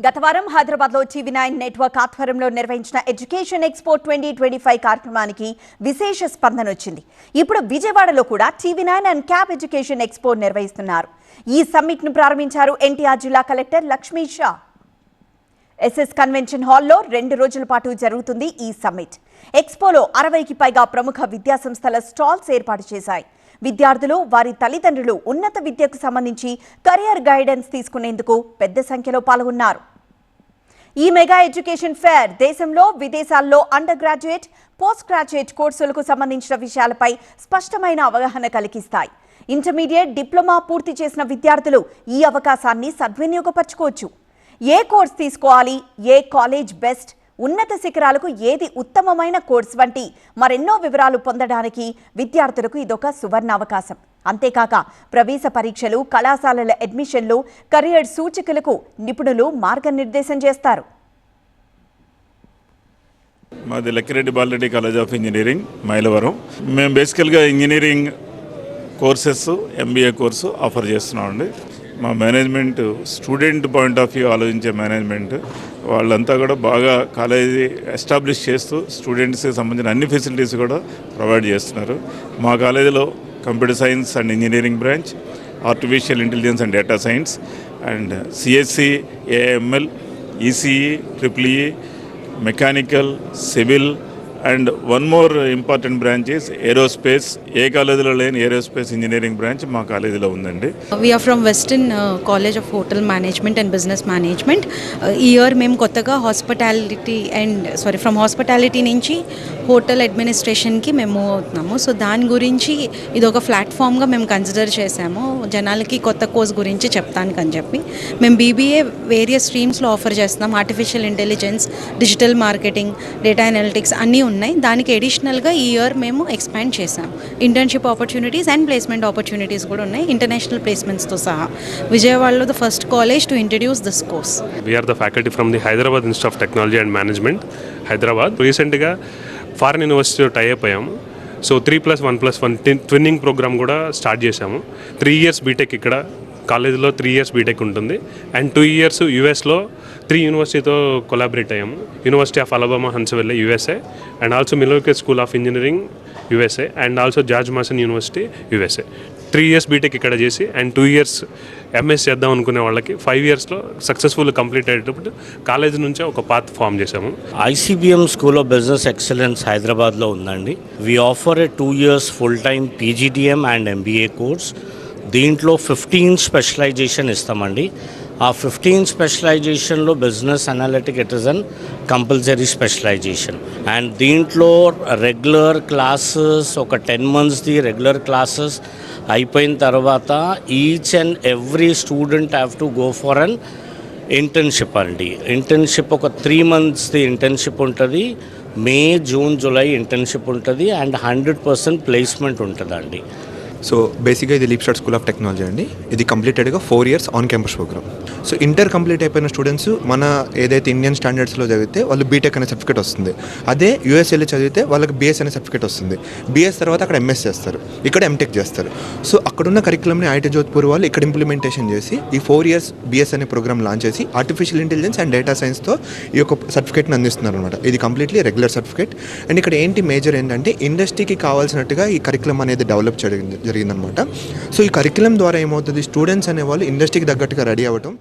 గత వారం హైదరాబాద్లో టీవీ9 నెట్వర్క్ ఆధ్వర్యంలో నిర్వహించిన ఎడ్యుకేషన్ ఎక్స్పో 2025 కార్యక్రమానికి విశేష స్పందన వచ్చింది. ఇప్పుడు విజయవాడలో కూడా TV nine and cab education expo నిర్వహిస్తున్నారు. ఈ సమ్మిట్ ను ప్రారంభించారు ఎన్టీఆర్ జిల్లా collector Lakshmisha. SS convention హాల్లో 2 రోజుల పాటు జరుగుతుంది ఈ సమ్మిట్. ఎక్స్పోలో 60కి పైగా ప్రముఖ విద్యాసంస్థల స్టాల్స్ ఏర్పాటు చేశాయి. విద్యార్థులు వారి తల్లిదండ్రులు ఉన్నత విద్యకు సంబంధించి కెరియర్ గైడెన్స్ తీసుకునేందుకు పెద్ద సంఖ్యలో పాల్గొన్నారు. ఈ మెగా ఎడ్యుకేషన్ ఫేర్ దేశంలో విదేశాల్లో అండర్ గ్రాడ్యుయేట్, పోస్ట్ గ్రాడ్యుయేట్ కోర్సులకు సంబంధించిన విషయాలపై స్పష్టమైన అవగాహన కలిగిస్తాయి. ఇంటర్మీడియట్, డిప్లొమా పూర్తి చేసిన విద్యార్థులు ఈ అవకాశాన్ని సద్వినియోగపరచుకోవచ్చు. ఏ కోర్స్ తీసుకోవాలి, ఏ కాలేజ్ బెస్ట్, ఉన్నత శిఖరాలకు ఏది ఉత్తమమైన కోర్స్ వంటి మరెన్నో వివరాలు పొందడానికి విద్యార్థులకు ఇదొక సువర్ణ అవకాశం. అంతేకాక ప్రవేశ పరీక్షలు, కళాశాలల అడ్మిషన్లు, కెరియర్ సూచికలకు నిపుణులు మార్గనిర్దేశం చేస్తారు. మాది Lakkireddy Bala Reddy college of engineering Mylavaram. మేము బేసికల్గా engineering courses, MBA course offer చేస్తున్నామండి. మా management student point of view ఆలోచించే మేనేజ్మెంట్. వాళ్ళంతా కూడా బాగా కాలేజీ ఎస్టాబ్లిష్ చేస్తూ స్టూడెంట్స్కి సంబంధించిన అన్ని ఫెసిలిటీస్ కూడా ప్రొవైడ్ చేస్తున్నారు. మా కాలేజీలో computer science and engineering branch, artificial intelligence and data science and CSC, AML, ECE, triple E, mechanical, civil and one more important branch is aerospace. ఏ కాలేజీలో లేని ఏరోస్పేస్ ఇంజనీరింగ్ బ్రాంచ్ మా కాలేజీలో ఉందండి. We are from Western College of Hotel Management and Business Management. ఈ year మేము కొత్తగా from hospitality నుంచి హోటల్ అడ్మినిస్ట్రేషన్కి మేము మూవ్ అవుతున్నాము. సో దాని గురించి ఇది ఒక ప్లాట్ఫామ్గా మేము కన్సిడర్ చేసాము, జనాలకి కొత్త కోర్స్ గురించి చెప్తానికి అని చెప్పి. మేము బీబీఏ వేరియస్ స్ట్రీమ్స్లో ఆఫర్ చేస్తున్నాం. Artificial intelligence, digital marketing, data analytics అన్నీ ఉన్నాయి. దానికి అడిషనల్గా ఈ ఇయర్ మేము ఎక్స్పాండ్ చేసాం. Internship opportunities and placement opportunities కూడా ఉన్నాయి, ఇంటర్నేషనల్ ప్లేస్మెంట్స్తో సహా. విజయవాడలో the first college to introduce this course. We're the faculty from the Hyderabad institute of technology and management, Hyderabad. రీసెంట్గా ఫారిన్ యూనివర్సిటీతో టైఅప్ అయ్యాము. సో 3+1+1 ట్విన్నింగ్ ప్రోగ్రామ్ కూడా స్టార్ట్ చేశాము. 3 years బీటెక్ ఇక్కడ కాలేజీలో 3 years బీటెక్ ఉంటుంది అండ్ 2 years యూఎస్లో 3 యూనివర్సిటీతో కొలాబరేట్ అయ్యాము. University of Alabama Huntsville USA and also Milwaukee School of Engineering USA and also George Mason University USA. 3 years BTech ఇక్కడ చేసి అండ్ 2 years ఎంఎస్ చేద్దాం అనుకునే వాళ్ళకి 5 yearsలో సక్సెస్ఫుల్ కంప్లీట్ అయ్యేటప్పుడు కాలేజీ నుంచే ఒక పాత్ ఫామ్ చేశాము. ICBM School of Business Excellence హైదరాబాద్లో ఉందండి. We offer a 2 years full time PGDM and MBA course. దీంట్లో 15 స్పెషలైజేషన్ ఇస్తామండి. ఆ 15 స్పెషలైజేషన్లో business analytic it is an compulsory specialisation. And దీంట్లో రెగ్యులర్ క్లాసెస్ ఒక 10 monthsది రెగ్యులర్ క్లాసెస్ అయిపోయిన తర్వాత each and every student have to go for an internship అండి. ఇంటర్న్షిప్ ఒక 3 monthsది ఇంటర్న్షిప్ ఉంటుంది. మే, జూన్, జూలై ఇంటర్న్షిప్ ఉంటుంది అండ్ 100% ప్లేస్మెంట్ ఉంటుందండి. సో బేసిక్గా ఇది leap start school of technology అండి. ఇది కంప్లీటెడ్గా 4 years on campus programme. So inter complete అయిపోయిన స్టూడెంట్స్ మన ఏదైతే ఇండియన్ స్టాండర్డ్స్లో చదివితే వాళ్ళు బీటెక్ అనే సర్టిఫికేట్ వస్తుంది. అదే యూఎస్ఏలో చదివితే వాళ్ళకి బీఎస్ అనే సర్టిఫికేట్ వస్తుంది. బీఎస్ తర్వాత అక్కడ ఎంఎస్ చేస్తారు, ఇక్కడ ఎంటెక్ చేస్తారు. సో అక్కడున్న కరికులంని ఐఐటి జోధ్పూర్ వాళ్ళు ఇక్కడ ఇంప్లిమెంటేషన్ చేసి ఈ 4 years బీఎస్ అనే ప్రోగ్రామ్ లాంచ్ చేసి ఆర్టిఫిషియల్ ఇంటెలిజెన్స్ అండ్ డేటా సైన్స్తో ఈ యొక్క సర్టిఫికేట్ని అందిస్తున్నారు అనమాట. ఇది కంప్లీట్లీ రెగ్యులర్ సర్టిఫికేట్. అండ్ ఇక్కడ ఏంటి మేజర్ ఏంటంటే ఇండస్ట్రీకి కావాల్సినట్టుగా ఈ కరికులం అనేది డెవలప్ జరిగిందనమాట. సో ఈ కరికులం ద్వారా ఏమవుతుంది, స్టూడెంట్స్ అనేవాళ్ళు ఇండస్ట్రీకి తగ్గట్టుగా రెడీ అవ్వటం.